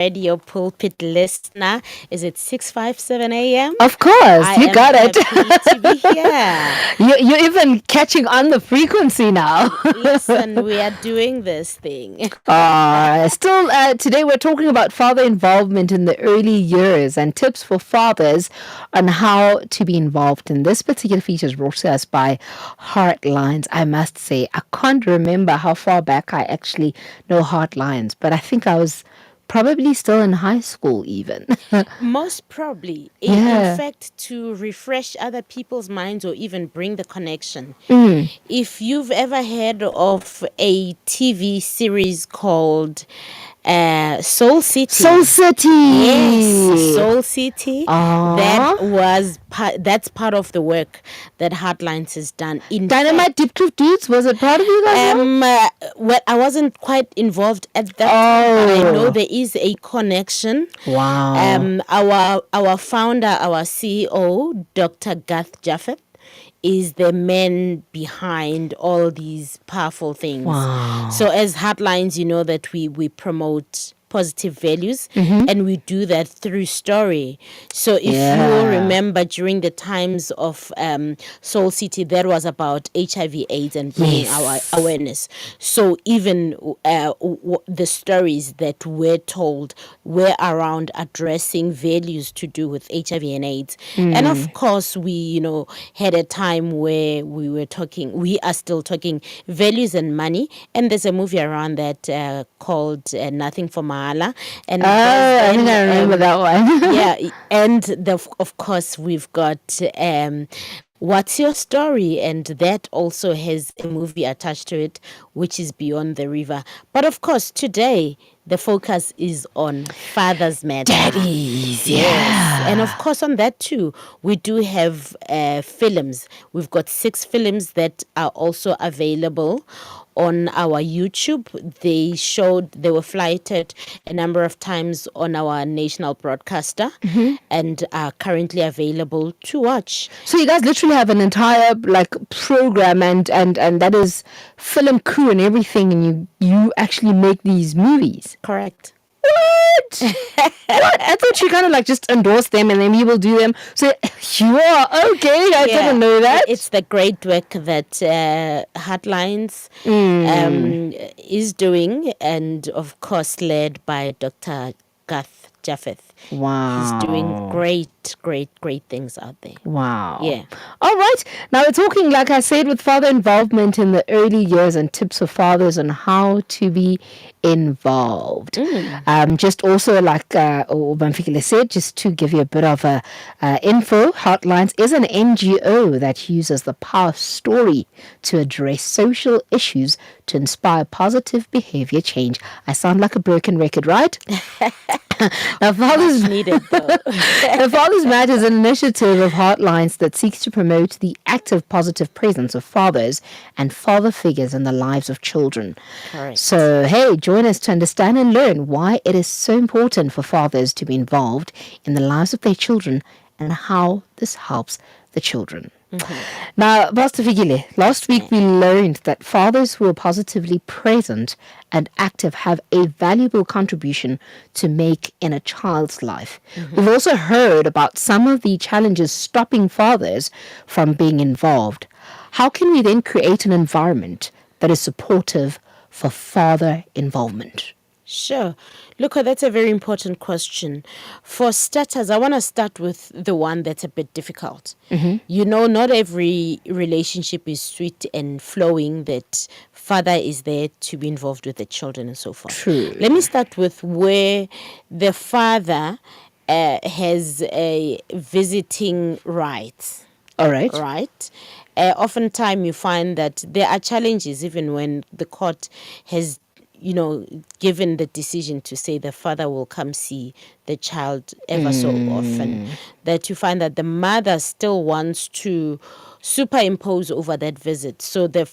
Radio pulpit listener. Is it 6:57 a.m.? Of course, I you am got it. happy to be here. You're even catching on the frequency now. Listen, we are doing this thing. Today we're talking about father involvement in the early years and tips for fathers on how to be involved. And this particular feature is brought to us by Heartlines. I must say, I can't remember how far back I actually know Heartlines, but I think I was probably still in high school even. Most probably. Yeah. In fact, to refresh other people's minds or even bring the connection. If you've ever heard of a TV series called Soul City. Soul City. Yes, Soul City. Aww. That's part of the work that Heartlines has done. In Dynamite Deep Truth Dudes, was it part of you guys? well, I wasn't quite involved at that time, but I know there is a connection. Wow. Our founder, our CEO, Dr. Garth Japheth, is the man behind all these powerful things. Wow. So as Heartlines, you know that we promote positive values, and we do that through story. So if you remember, during the times of Soul City, that was about HIV AIDS and bringing our awareness. So even the stories that were told were around addressing values to do with HIV and AIDS. And of course, we had a time where we are still talking values and money, and there's a movie around that called Nothing for Mahala. And I think I remember that one. yeah, and of course we've got What's Your Story, and that also has a movie attached to it, which is Beyond the River. But of course today the focus is on Fathers Matter. Daddies, yeah. Yes. And of course on that too, we do have films. We've got 6 films that are also available on our YouTube. They were flighted a number of times on our national broadcaster and are currently available to watch. So you guys literally have an entire program and that is film crew and everything, and you actually make these movies. Correct. What? What? I thought you kind of just endorse them and then we will do them. So you are okay. I didn't know that. It's the great work that Heartlines is doing, and of course led by Dr. Garth Japheth. Wow. He's doing great things out there. Wow. Yeah. All right. Now we're talking, like I said, with father involvement in the early years and tips for fathers on how to be involved. Just also Fikile said, just to give you a bit of info, Heartlines is an NGO that uses the power of story to address social issues to inspire positive behavior change. I sound like a broken record, right? Now, Fathers needed though. The Fathers Matter is an initiative of Heartlines that seeks to promote the active, positive presence of fathers and father figures in the lives of children. Correct. So, hey, join us to understand and learn why it is so important for fathers to be involved in the lives of their children and how this helps the children. Now, Pastor Fikile, last week we learned that fathers who are positively present and active have a valuable contribution to make in a child's life. We've also heard about some of the challenges stopping fathers from being involved. How can we then create an environment that is supportive for father involvement? Sure. Look, that's a very important question. For starters, I want to start with the one that's a bit difficult. Not every relationship is sweet and flowing, that father is there to be involved with the children and so forth. True. Let me start with where the father has a visiting rights. All right. Right? Oftentimes you find that there are challenges even when the court has given the decision to say the father will come see the child ever so often, that you find that the mother still wants to superimpose over that visit. So the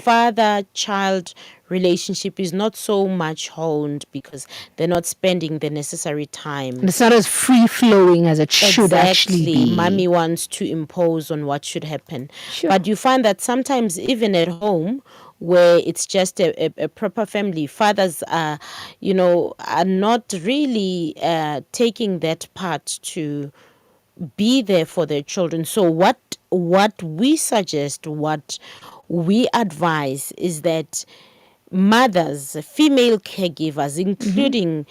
father-child relationship is not so much honed because they're not spending the necessary time. It's not as free-flowing as it should actually be. Mommy wants to impose on what should happen. Sure. But you find that sometimes even at home, where it's just a proper family. Fathers are, are not really taking that part to be there for their children. So what we suggest, what we advise is that mothers, female caregivers, including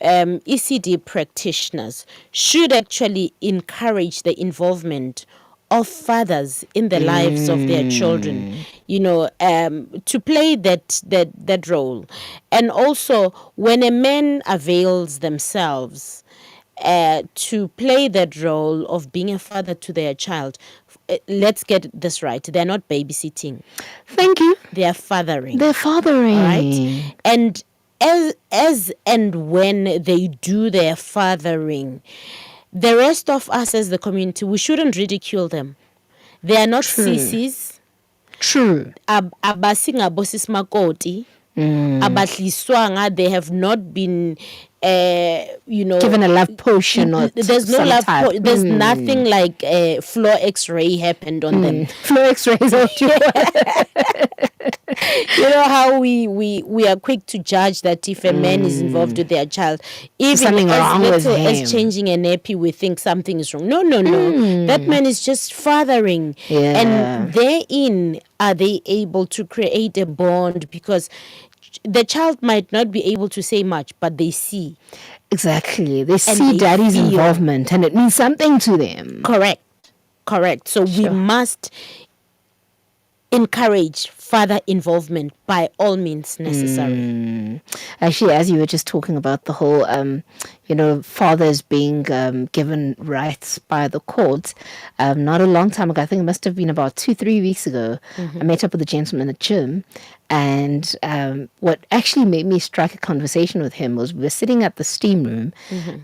ECD practitioners, should actually encourage the involvement of fathers in the lives of their children, to play that role. And also, when a man avails themselves to play that role of being a father to their child, let's get this right. They're not babysitting. Thank you. They are fathering. They're fathering. All right? And as and when they do their fathering, the rest of us as the community, we shouldn't ridicule them. They are not sissies. True. Abasingabosis makoti. Abahliswanga, they have not been given a love potion or there's no love there's nothing like floor x-ray happened on them. Floor x-rays. You know how we are quick to judge that if a man is involved with their child, even something as little as as changing a nappy, we think something is wrong. No. That man is just fathering. Yeah. And therein are they able to create a bond, because the child might not be able to say much, but they see. Exactly. They see daddy's involvement and it means something to them. Correct. So we must encourage father involvement by all means necessary. Actually, as you were just talking about the whole, fathers being given rights by the courts, not a long time ago, I think it must have been about 2-3 weeks ago, I met up with a gentleman in the gym, and what actually made me strike a conversation with him was we were sitting at the steam room,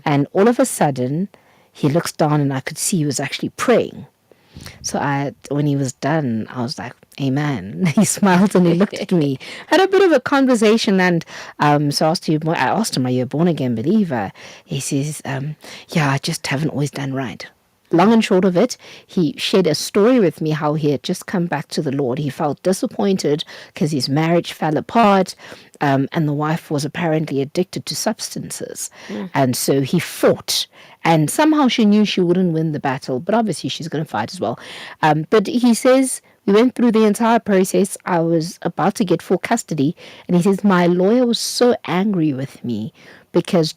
and all of a sudden, he looks down and I could see he was actually praying. So when he was done, I was like, amen. He smiled and he looked at me, had a bit of a conversation, and so I asked him, are you a born-again believer? He says, yeah, I just haven't always done right. Long and short of it, he shared a story with me how he had just come back to the Lord. He felt disappointed because his marriage fell apart, and the wife was apparently addicted to substances. And so he fought, and somehow she knew she wouldn't win the battle, but obviously she's going to fight as well. But he says, we went through the entire process. I was about to get full custody, and he says, my lawyer was so angry with me because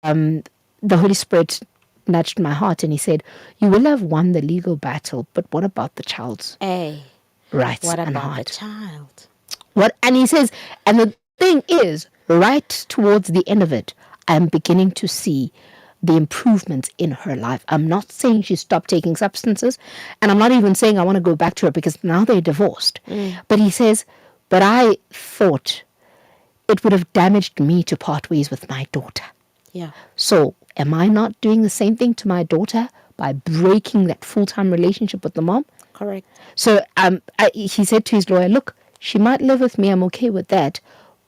the Holy Spirit nudged my heart and he said, you will have won the legal battle, but what about the child's rights what and about heart? the child? And he says, and the thing is, right towards the end of it, I'm beginning to see the improvements in her life. I'm not saying she stopped taking substances, and I'm not even saying I want to go back to her because now they're divorced. But he says, but I thought it would have damaged me to part ways with my daughter. Yeah. So am I not doing the same thing to my daughter by breaking that full-time relationship with the mom? Correct. So he said to his lawyer, look, she might live with me. I'm okay with that.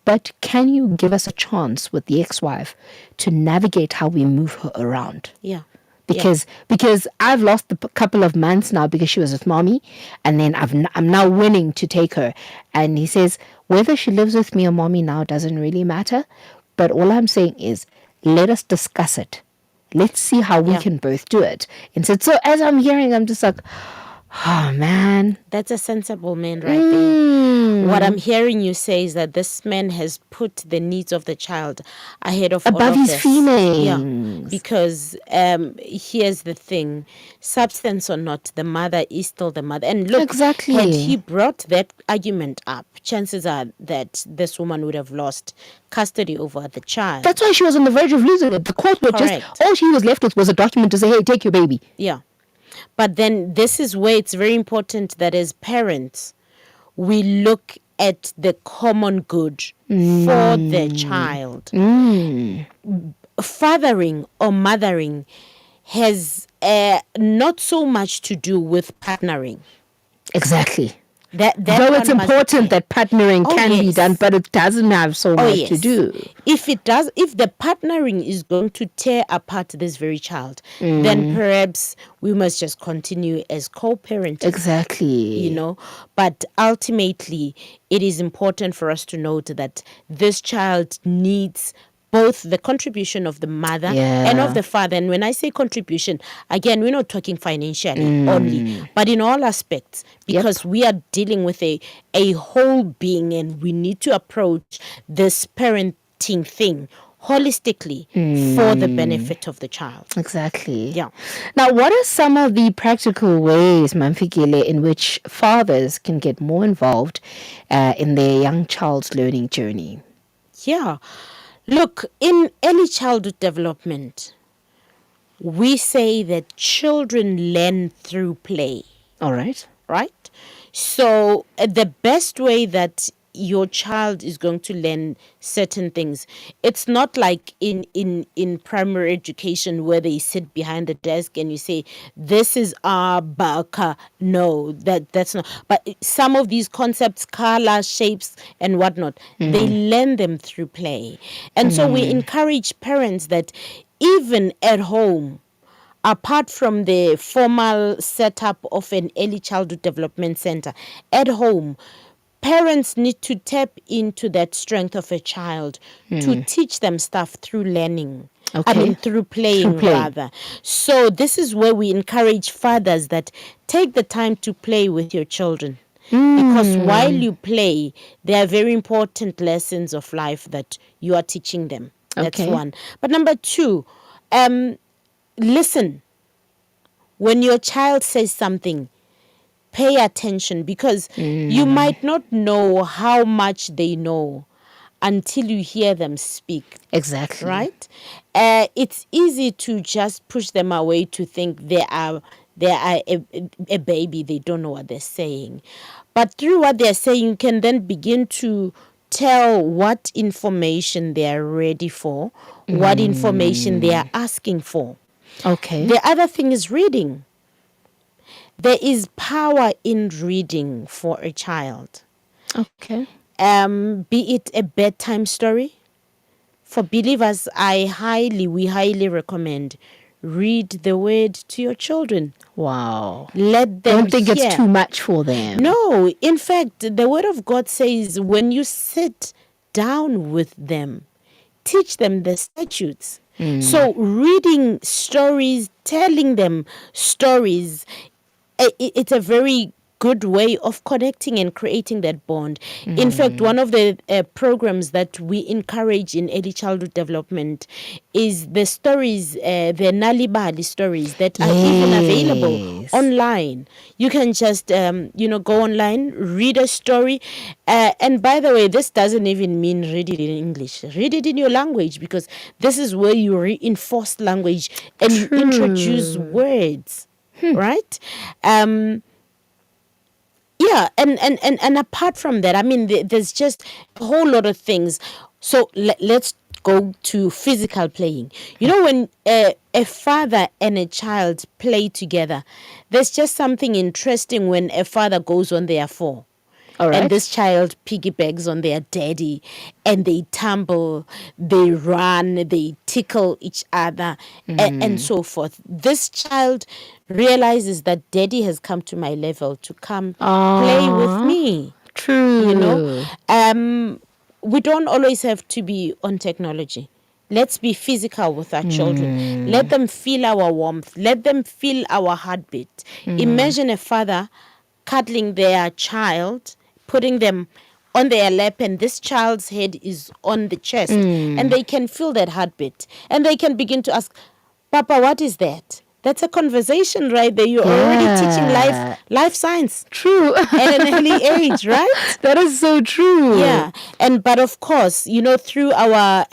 But can you give us a chance with the ex-wife to navigate how we move her around? Yeah. Because I've lost a couple of months now because she was with mommy, and then I'm now willing to take her. And he says, whether she lives with me or mommy now doesn't really matter. But all I'm saying is, let us discuss it. Let's see how we can both do it. And so as I'm hearing, I'm just like, oh, man. That's a sensible man right there. What I'm hearing you say is that this man has put the needs of the child ahead of above all of his this. feelings. Yeah, because here's the thing. Substance or not, the mother is still the mother. And look, Exactly. had he brought that argument up, chances are that this woman would have lost custody over the child. That's why she was on the verge of losing it. The court was all she was left with was a document to say, hey, take your baby. Yeah. But then this is where it's very important that as parents, we look at the common good for the child. Fathering or mothering has not so much to do with partnering. Exactly. That Though it's one must important be. that partnering Oh, can be yes. done, but it doesn't have so Oh, much to yes. do. If the partnering is going to tear apart this very child, then perhaps we must just continue as co-parenting. Exactly. But ultimately, it is important for us to note that this child needs both the contribution of the mother and of the father. And when I say contribution, again, we're not talking financially only, but in all aspects, because we are dealing with a whole being, and we need to approach this parenting thing holistically for the benefit of the child. Exactly. Yeah. Now, what are some of the practical ways, Fikile, in which fathers can get more involved in their young child's learning journey? Yeah. Look, in early childhood development, we say that children learn through play. All right. Right? So the best way that your child is going to learn certain things, it's not like in primary education where they sit behind the desk and you say, this is our baka. No, that's not. But some of these concepts, color, shapes, and whatnot, they learn them through play. And so we encourage parents that even at home, apart from the formal setup of an early childhood development center, at home, parents need to tap into that strength of a child to teach them stuff through learning. I mean, through playing, rather. So this is where we encourage fathers that take the time to play with your children. Because while you play, there are very important lessons of life that you are teaching them. That's one. But number two, listen. When your child says something, pay attention, because you might not know how much they know until you hear them speak. Exactly. Right? It's easy to just push them away, to think they are a baby, they don't know what they're saying. But through what they're saying, you can then begin to tell what information they are ready for, what information they are asking for. Okay. The other thing is reading. There is power in reading for a child. Okay. Be it a bedtime story. For believers, we highly recommend read the word to your children. Wow. Let them Don't think hear. it's too much for them. No, in fact, the word of God says when you sit down with them, teach them the statutes. So reading stories, telling them stories, it's a very good way of connecting and creating that bond. In fact, one of the programs that we encourage in early childhood development is the stories, the Nalibali stories that are even available online. You can just, go online, read a story. And by the way, this doesn't even mean read it in English. Read it in your language, because this is where you reinforce language and you introduce words. Right? Yeah, and apart from that, I mean, there's just a whole lot of things. So let's go to physical playing. When a father and a child play together, there's just something interesting when a father goes on their four. All right. And this child piggybacks on their daddy, and they tumble, they run, they tickle each other, and so forth. This child realizes that daddy has come to my level to come play with me. True. We don't always have to be on technology. Let's be physical with our children. Let them feel our warmth. Let them feel our heartbeat. Imagine a father cuddling their child, putting them on their lap, and this child's head is on the chest, and they can feel that heartbeat, and they can begin to ask, Papa, what is that? That's a conversation right there. You're already teaching life science. True. At an early age, right? That is so true. Yeah. But of course, through our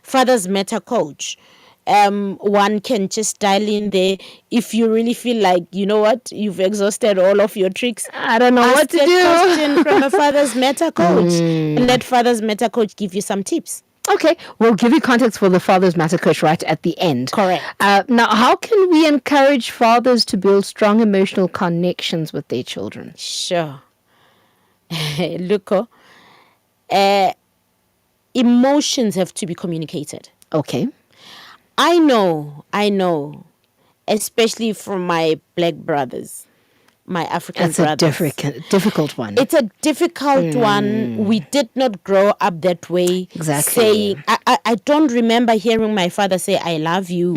Father's Meta coach, one can just dial in there. If you really feel like, you've exhausted all of your tricks, I don't know what to do. Ask a question from a Father's Meta coach, and let Father's Meta coach give you some tips. Okay, we'll give you context for the Father's Matter coach right at the end. Correct. Now, how can we encourage fathers to build strong emotional connections with their children? Sure. Lukho, emotions have to be communicated. Okay. I know, especially from my black brothers, my African That's brothers. a difficult one. It's a difficult one. We did not grow up that way. Exactly. Saying, I don't remember hearing my father say, I love you.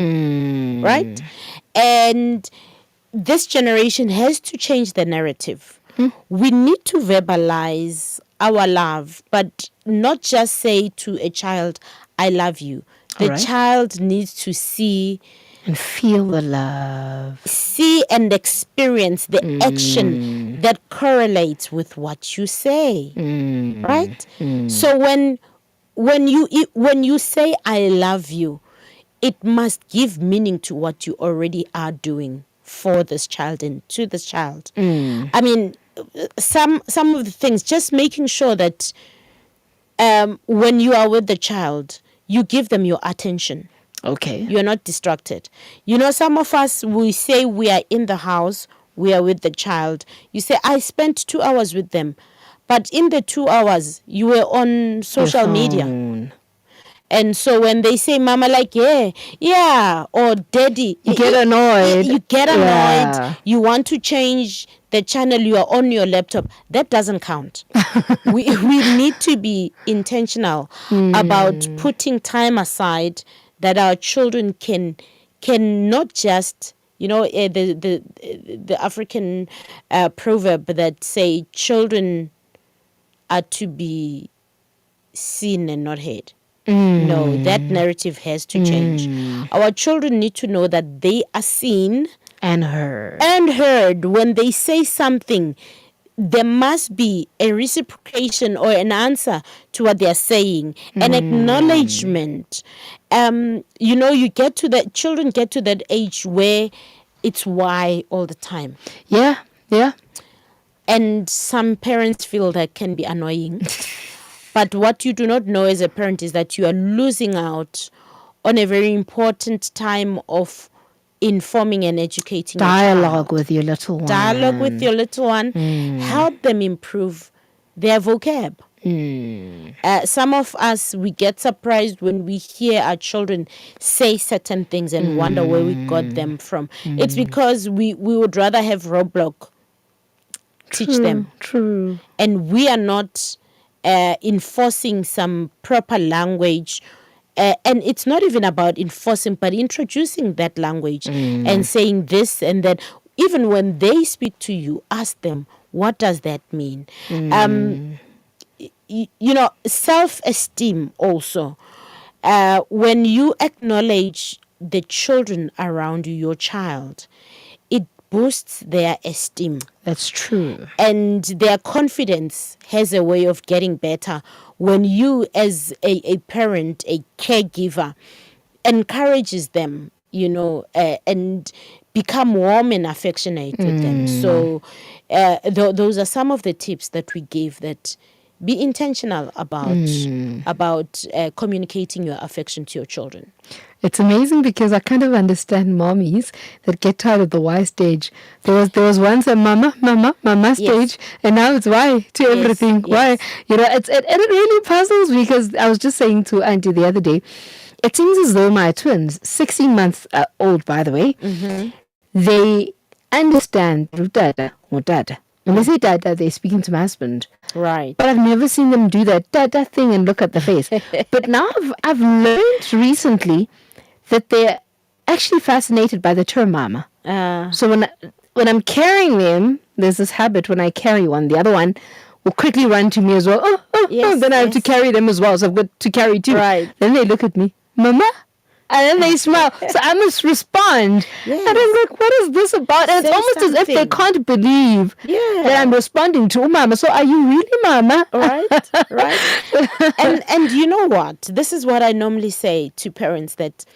Right? And this generation has to change the narrative. We need to verbalize our love, but not just say to a child, I love you. The Right. child needs to see And feel the love. See and experience the action that correlates with what you say. Right? So when you say I love you, it must give meaning to what you already are doing for this child and to this child. I mean, some of the things, just making sure that when you are with the child, you give them your attention. Okay. You're not distracted. You know, some of us, we say we are in the house, we are with the child. You say, I spent 2 hours with them. But in the 2 hours, you were on social media. And so when they say, Mama, like, yeah, or Daddy. You get annoyed. You get annoyed. Yeah. You want to change the channel, you are on your laptop. That doesn't count. we need to be intentional about putting time aside that our children can not just, the African proverb that say children are to be seen and not heard. No, that narrative has to change. Our children need to know that they are seen and heard. When they say something, there must be a reciprocation or an answer to what they're saying, an acknowledgement. Children get to that age where it's why all the time. Yeah. And some parents feel that can be annoying. But what you do not know as a parent is that you are losing out on a very important time of informing and educating dialogue with your little one. Help them improve their vocab. Some of us, we get surprised when we hear our children say certain things and wonder where we got them from. It's because we would rather have Roblox teach them. True. And we are not enforcing some proper language. And it's not even about enforcing, but introducing that language and saying this and that. Even when they speak to you, ask them, what does that mean? Self-esteem also. When you acknowledge the children around you, your child, it boosts their esteem. That's true. And their confidence has a way of getting better when you, as a parent, a caregiver, encourages them, and become warm and affectionate with them. So those are some of the tips that we give, that be intentional about communicating your affection to your children. It's amazing because I kind of understand mommies that get tired of the why stage. There was once a mama stage, and now it's why to everything. Why? And it really puzzles me, because I was just saying to Auntie the other day, it seems as though my twins, 16 months old by the way, they understand dada. When they say dada, they're speaking to my husband. Right. But I've never seen them do that dada thing and look at the face. But now I've learned recently that they're actually fascinated by the term mama. So when I'm carrying them, there's this habit when I carry one, the other one will quickly run to me as well. Then I have to carry them as well, so I've got to carry two. Right. Then they look at me, mama? And then they smile. So I must respond. Yes. And I'm like, what is this about? And it's almost as if they can't believe that I'm responding to mama. So are you really mama? Right. And you know what? This is what I normally say to parents, that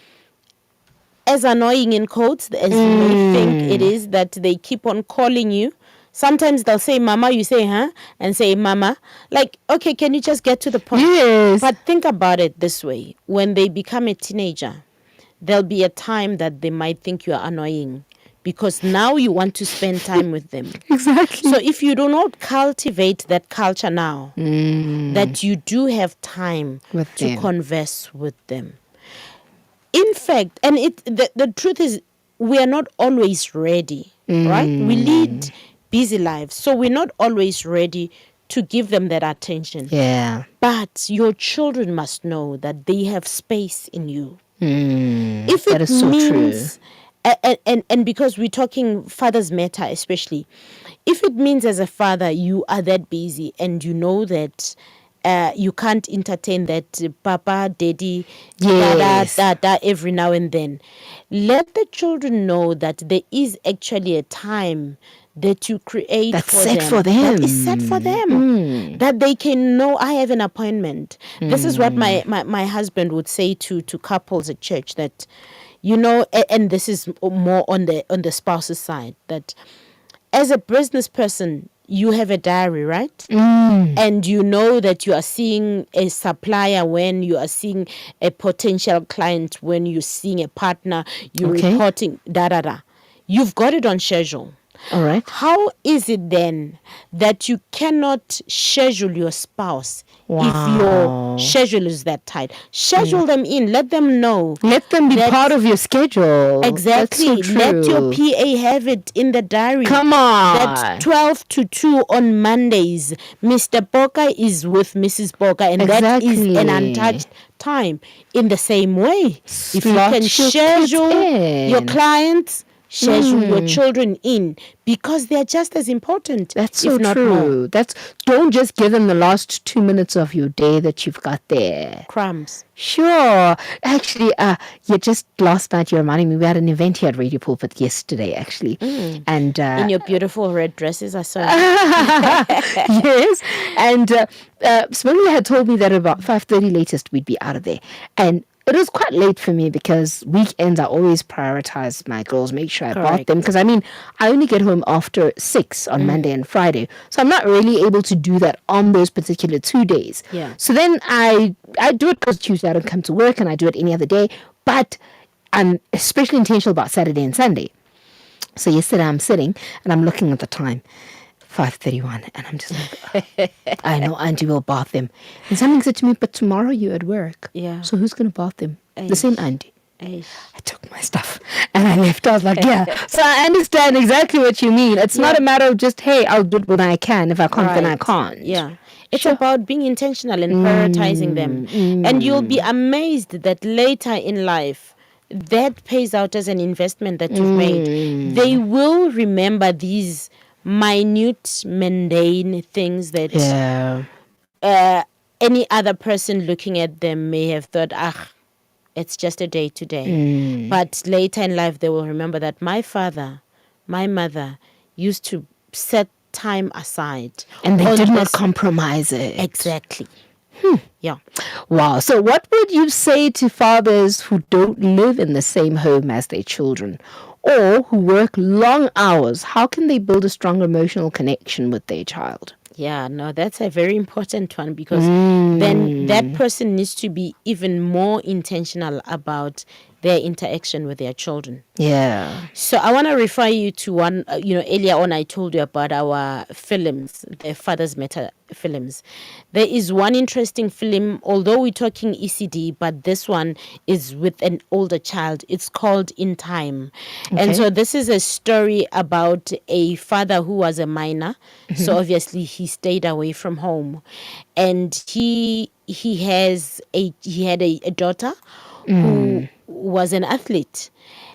as annoying in quotes as you may think it is, that they keep on calling you. Sometimes they'll say mama, you say huh, and say mama. Like, okay, can you just get to the point? Yes. But think about it this way. When they become a teenager, there'll be a time that they might think you are annoying because now you want to spend time with them. Exactly. So if you do not cultivate that culture now, that you do have time With to them. converse with them. In fact, and the truth is, we are not always ready, right? We lead busy lives, so we're not always ready to give them that attention. Yeah. But your children must know that they have space in you. If That it is so true. means, and because we're talking fathers matter especially, if it means as a father you are that busy and you know that you can't entertain that papa, daddy, Yes. da every now and then, let the children know that there is actually a time that you create That's for set them. for them. That is set for them. That they can know, I have an appointment. This is what my husband would say to couples at church, that, and this is more on the spouse's side, that as a business person, you have a diary, right? And you know that you are seeing a supplier, when you are seeing a potential client, when you're seeing a partner, you're reporting, You've got it on schedule. All right. How is it then that you cannot schedule your spouse if your schedule is that tight? Schedule them in. Let them know. Let them be part of your schedule. Exactly. That's so true. Let your PA have it in the diary. Come on. That 12 to 2 on Mondays, Mr. Boka is with Mrs. Boka, and that is an untouched time. In the same way, if you can schedule your clients, schedule your children in, because they're just as important. That's if so not true. More. Don't just give them the last 2 minutes of your day that you've got there. Crumbs. Sure. Actually, just last night you reminded me, we had an event here at Radio Pulpit yesterday, actually. And in your beautiful red dresses, I saw. Yes. And Smiley had told me that about 5:30 latest we'd be out of there. And it was quite late for me, because weekends I always prioritize my girls, make sure I bath them. Because I only get home after 6 on Monday and Friday. So I'm not really able to do that on those particular 2 days. Yeah. So then I do it because Tuesday I don't come to work, and I do it any other day. But I'm especially intentional about Saturday and Sunday. So yesterday I'm sitting and I'm looking at the time. 5:31, and I'm just like, I know Auntie will bath them. And something said to me, but tomorrow you're at work. Yeah. So who's going to bath them? The same Auntie. I took my stuff and I left. I was like, yeah. So I understand exactly what you mean. It's not a matter of just, hey, I'll do it when I can. If I can't, then I can't. Yeah. It's about being intentional and prioritizing them. And you'll be amazed that later in life, that pays out as an investment that you've made. They will remember these minute, mundane things that any other person looking at them may have thought, it's just a day to day. But later in life, they will remember that my father, my mother used to set time aside. And they did not compromise it. Exactly. Yeah. Wow. So what would you say to fathers who don't live in the same home as their children, or who work long hours? How can they build a strong emotional connection with their child? Yeah, no, that's a very important one, because then that person needs to be even more intentional about their interaction with their children. Yeah. So I want to refer you to one, earlier on I told you about our films, the Fathers Matter films. There is one interesting film, although we're talking ECD, but this one is with an older child. It's called In Time. Okay. And so this is a story about a father who was a minor. So obviously he stayed away from home. And he had a daughter who was an athlete.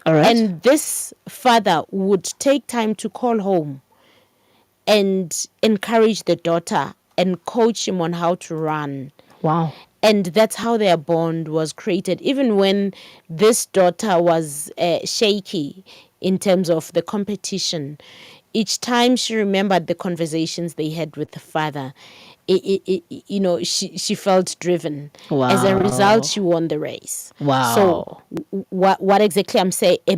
All right. And this father would take time to call home and encourage the daughter and coach him on how to run. Wow. And that's how their bond was created. Even when this daughter was shaky in terms of the competition, each time she remembered the conversations they had with the father, she felt driven. Wow. As a result, she won the race. Wow. So what exactly am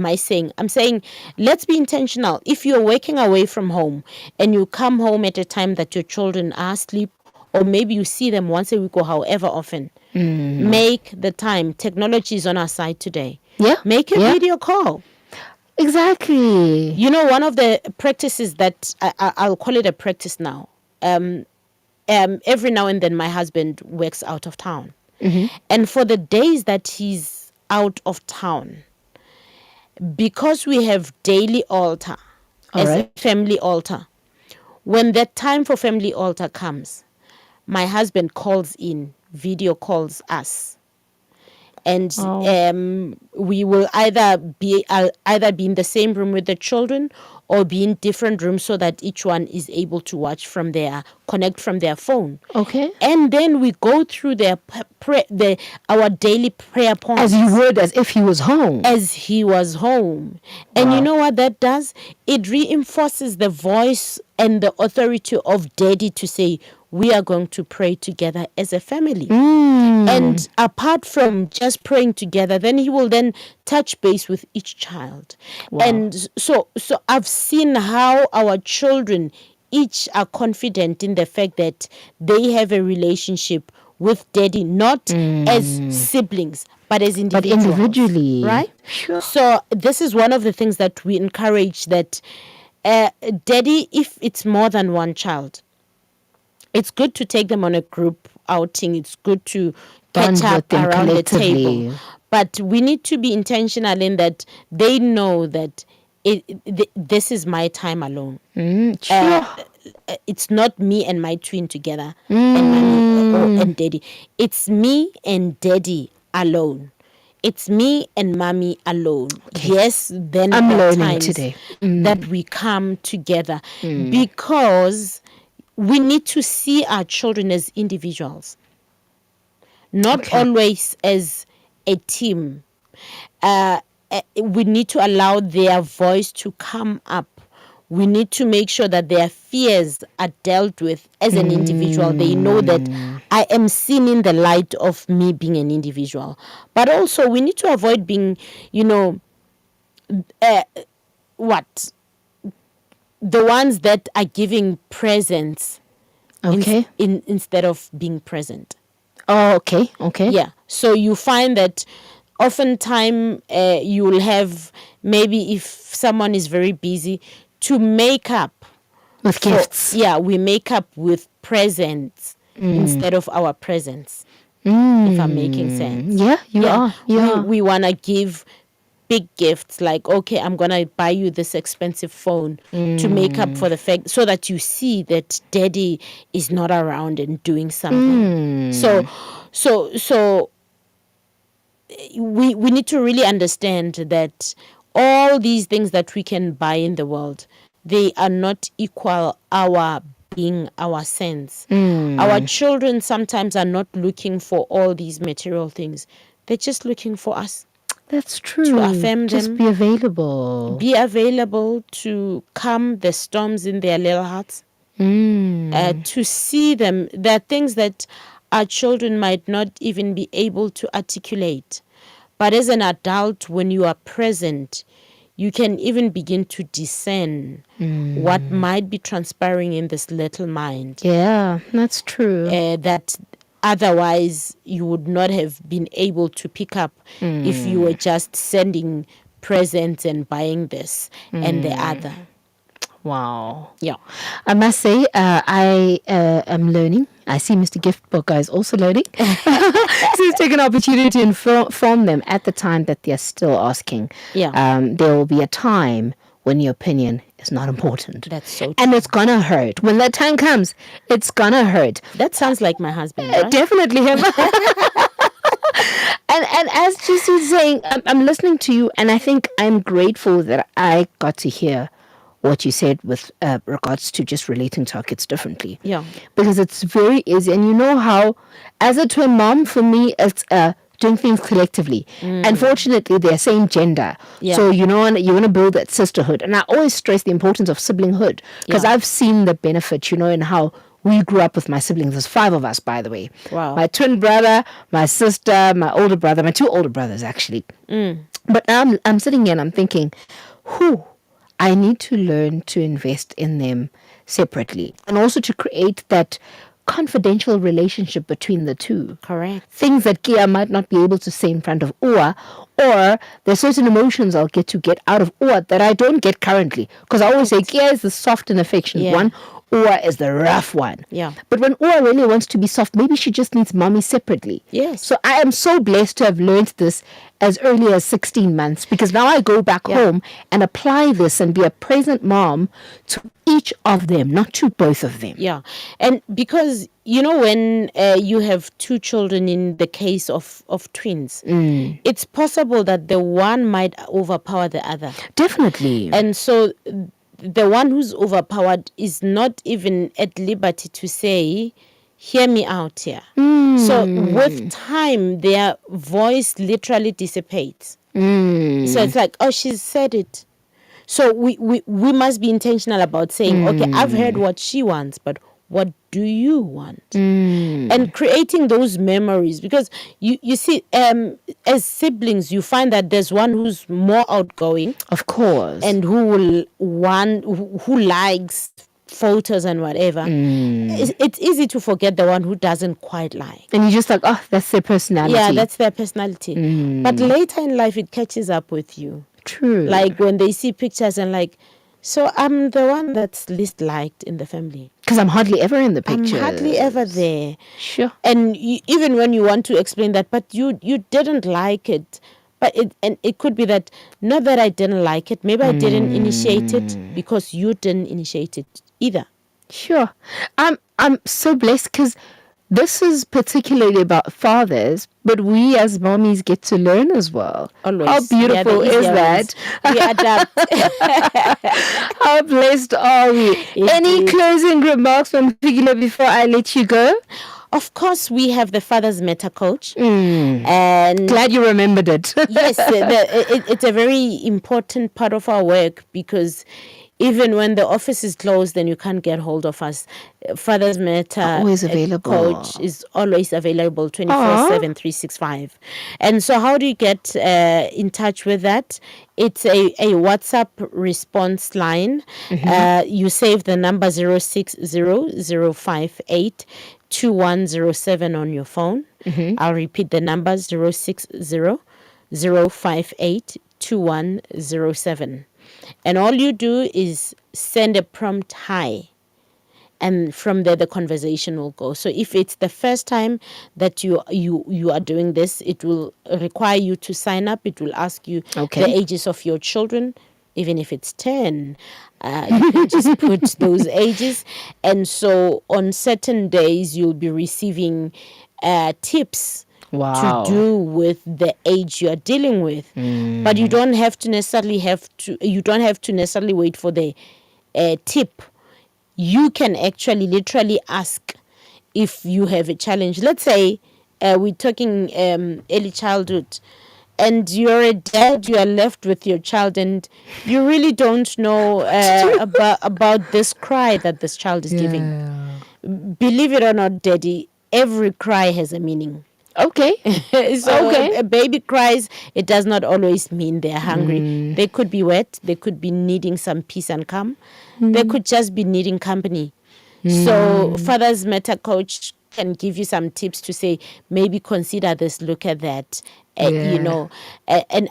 I saying? I'm saying, let's be intentional. If you're working away from home and you come home at a time that your children are asleep, or maybe you see them once a week or however often, make the time. Technology is on our side today. Yeah. Make a video call. Exactly. You know, one of the practices that I'll call it a practice now. Every now and then, my husband works out of town, and for the days that he's out of town, because we have daily altar All as right. a family altar. When that time for family altar comes, my husband calls in, video calls us, and we will either be in the same room with the children or be in different rooms so that each one is able to watch from connect from their phone. Okay. And then we go through our daily prayer points As if he was home. as he was home. And you know what that does? It reinforces the voice and the authority of daddy to say, we are going to pray together as a family. And apart from just praying together, then he will then touch base with each child. And so I've seen how our children each are confident in the fact that they have a relationship with daddy, not as siblings, but as individuals. But individually. Right? Sure. So this is one of the things that we encourage, that daddy, if it's more than one child, it's good to take them on a group outing. It's good to Bond catch up with them around the collectively. table. But we need to be intentional in that they know that this is my time alone. Sure. It's not me and my twin together and mommy and daddy. It's me and daddy alone. It's me and mommy alone. Yes, then I'm there are learning times today. that we come together because we need to see our children as individuals, not always as a team. We need to allow their voice to come up. We need to make sure that their fears are dealt with as an individual. They know that I am seen in the light of me being an individual. But also, we need to avoid being, the ones that are giving presents Okay. instead of being present. Oh, okay. Okay. Yeah. So you find that oftentimes you will have, maybe if someone is very busy, to make up With gifts. Yeah, we make up with presents instead of our presence. If I'm making sense. Yeah, you are. You are. We want to give big gifts, like, okay, I'm gonna buy you this expensive phone to make up for the fact, so that you see that daddy is not around and doing something. So we need to really understand that all these things that we can buy in the world, they are not equal our being, our sense. Our children sometimes are not looking for all these material things. They're just looking for us. That's true. To affirm Just them. be available. Be available to calm the storms in their little hearts. To see them. There are things that our children might not even be able to articulate. But as an adult, when you are present, you can even begin to discern what might be transpiring in this little mind. Yeah, that's true. That otherwise you would not have been able to pick up if you were just sending presents and buying this and the other. Wow. Yeah. I must say, I am learning. I see Mr. Giftbook is also learning. So he's taken an opportunity to inform them at the time that they're still asking. Yeah. There will be a time when your opinion is not important. That's so true. And it's going to hurt. When that time comes, it's going to hurt. That sounds like my husband, right? Definitely him. And as Jesse's saying, I'm listening to you, and I think I'm grateful that I got to hear what you said with regards to just relating to our kids differently. Yeah. Because it's very easy. And you know how, as a twin mom, for me, it's doing things collectively. Unfortunately, they're same gender. Yeah. So, you want to build that sisterhood. And I always stress the importance of siblinghood. Because I've seen the benefit, in how we grew up with my siblings. There's 5 of us, by the way. Wow. My twin brother, my sister, my older brother, my 2 older brothers, actually. But I'm sitting here and I'm thinking, I need to learn to invest in them separately, and also to create that confidential relationship between the two. Correct. Things that Kia might not be able to say in front of Oa, Or there's certain emotions I'll get out of Ua that I don't get currently. Because I always say Kia is the soft and affectionate one, Ua is the rough one. Yeah. But when Ua really wants to be soft, maybe she just needs mommy separately. Yes. So I am so blessed to have learned this as early as 16 months, because now I go back home and apply this and be a present mom to each of them, not to both of them. Yeah. And because, when you have two children, in the case of twins, it's possible that the one might overpower the other. Definitely. And so the one who's overpowered is not even at liberty to say, hear me out here. So with time, their voice literally dissipates. So it's like, oh, she's said it. So we must be intentional about saying, okay, I've heard what she wants, but what do you want? And creating those memories, because you see, as siblings, you find that there's one who's more outgoing, of course, and who likes photos and whatever. It's easy to forget the one who doesn't quite like. And you're just like, oh, that's their personality. Yeah, that's their personality. But later in life, it catches up with you. True. Like when they see pictures and like, so I'm the one that's least liked in the family. Because I'm hardly ever in the pictures. I'm hardly ever there. Sure. And even when you want to explain that, but you didn't like it. But it could be that, not that I didn't like it, maybe I didn't initiate it because you didn't initiate it either. Sure. I'm so blessed because this is particularly about fathers, but we as mommies get to learn as well. Always. How beautiful is that? We adapt. How blessed are we? Any closing remarks from Fikile before I let you go? Of course, we have the Fathers Matter coach. And glad you remembered it. Yes, it's a very important part of our work, because even when the office is closed and you can't get hold of us, Fathers Matter always available. Coach is always available 24/7, 365. And so how do you get in touch with that? It's a WhatsApp response line. You save the number 060-058-2107 on your phone. I'll repeat the number 060-058-2107. And all you do is send a prompt hi, and from there the conversation will go. So if it's the first time that you are doing this, it will require you to sign up. It will ask you the ages of your children. Even if it's 10, you can just put those ages. And so on certain days, you'll be receiving tips to do with the age you are dealing with. But you don't have to necessarily wait for the tip. You can actually literally ask if you have a challenge. Let's say we're talking early childhood, and you're a dad, you are left with your child, and you really don't know about this cry that this child is giving. Believe it or not, Daddy, every cry has a meaning. Okay. So a baby cries, it does not always mean they're hungry. They could be wet. They could be needing some peace and calm. They could just be needing company. So Fathers Matter Coach can give you some tips to say, maybe consider this, look at that. And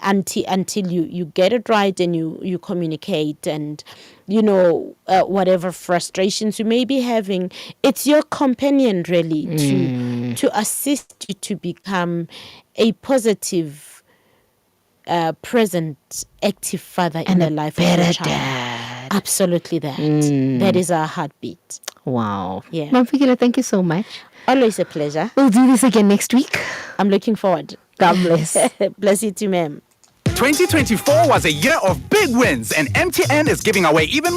until you get it right and you communicate, and whatever frustrations you may be having, it's your companion really to assist you to become a positive, present, active father in the life of your child. Dad. Absolutely that. That is our heartbeat. Wow. Yeah. Mom Fikile, thank you so much. Always a pleasure. We'll do this again next week. I'm looking forward. God bless. Bless you too, ma'am. 2024 was a year of big wins, and MTN is giving away even more.